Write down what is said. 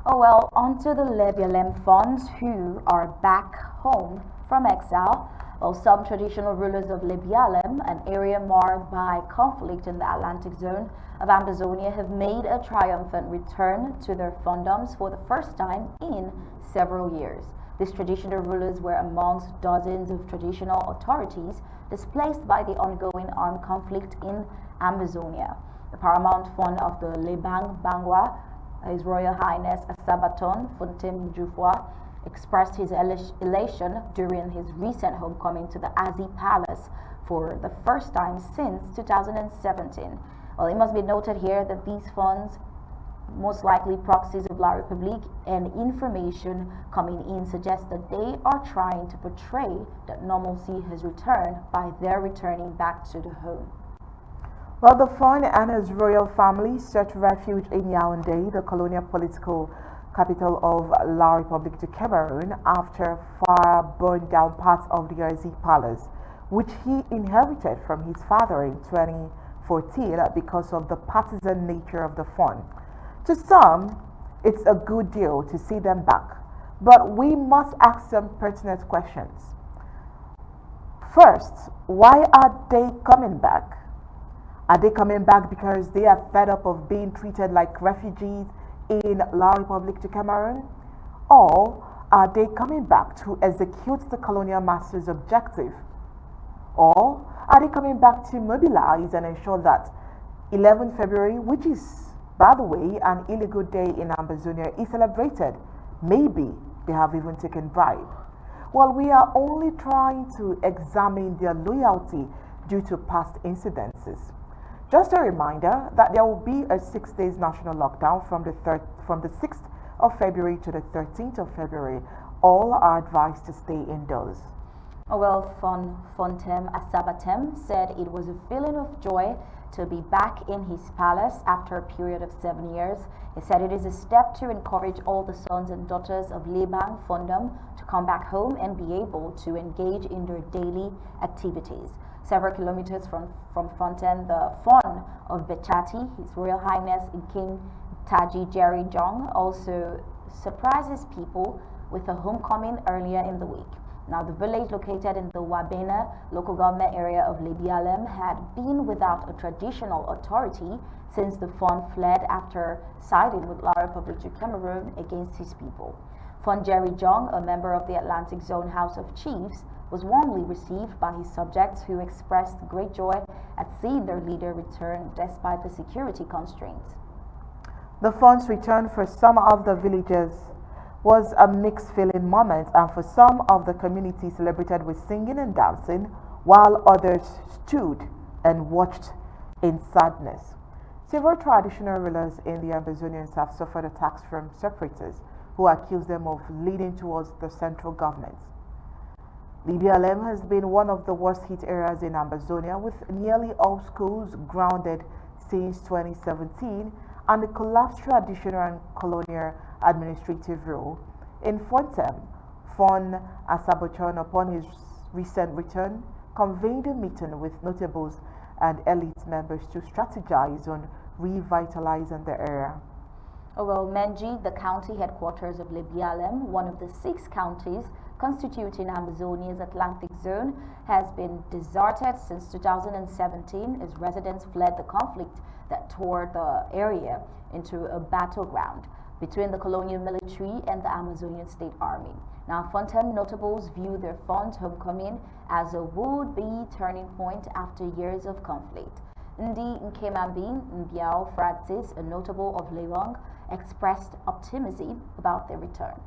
Oh well, onto the Lebialem Fons who are back home from exile. Well, some traditional rulers of Lebialem, an area marred by conflict in the Atlantic zone of Amazonia, have made a triumphant return to their fondoms for the first time in several years. These traditional rulers were amongst dozens of traditional authorities displaced by the ongoing armed conflict in Amazonia. The paramount font of the Lebang Bangwa, His Royal Highness Asabaton Funtem Jufwa, expressed his elation during his recent homecoming to the Azi Palace for the first time since 2017. Well, it must be noted here that these funds, most likely proxies of La République, and information coming in suggests that they are trying to portray that normalcy has returned by their returning back to the home. Well, the Fon and his royal family sought refuge in Yaoundé, the colonial political capital of La République du Cameroon, after fire burned down parts of the Azi Palace, which he inherited from his father in 2014 because of the partisan nature of the Fon. To some, it's a good deal to see them back, but we must ask some pertinent questions. First, why are they coming back? Are they coming back because they are fed up of being treated like refugees in La République du Cameroon? Or are they coming back to execute the colonial master's objective? Or are they coming back to mobilize and ensure that 11 February, which is, by the way, an illegal day in Amazonia, is celebrated? Maybe they have even taken bribe. Well, we are only trying to examine their loyalty due to past incidences. Just a reminder that there will be a 6 days national lockdown from the 6th of February to the 13th of February. All are advised to stay indoors. Oh well, Fontem Asabatem said it was a feeling of joy to be back in his palace after a period of 7 years. He said it is a step to encourage all the sons and daughters of Lebang Fondom to come back home and be able to engage in their daily activities. Several kilometers from Fontaine, the Fon of Bechati, His Royal Highness King Taji Jerry Jong, also surprises people with a homecoming earlier in the week. Now, the village located in the Wabena local government area of Lebialem had been without a traditional authority since the Fon fled after siding with La République du Cameroon against his people. Fon Jerry Jong, a member of the Atlantic Zone House of Chiefs, was warmly received by his subjects who expressed great joy at seeing their leader return despite the security constraints. The Fon's return for some of the villagers was a mixed feeling moment, and for some of the community celebrated with singing and dancing, while others stood and watched in sadness. Several traditional rulers in the Amazonians have suffered attacks from separatists who accuse them of leading towards the central government. Lebialem has been one of the worst hit areas in Amazonia, with nearly all schools grounded since 2017 and the collapsed traditional and colonial administrative rule. In Fontem, Fon Asabochon, upon his recent return, convened a meeting with notables and elite members to strategize on revitalizing the area. Oh well, Menji, the county headquarters of Lebialem, one of the 6 counties constituting Amazonia's Atlantic zone, has been deserted since 2017 as residents fled the conflict that tore the area into a battleground between the colonial military and the Amazonian State Army. Now, Fontem notables view their Fon's homecoming as a would-be turning point after years of conflict. Ndi Nkemambi Mbiao Francis, a notable of Lewang, expressed optimism about their return.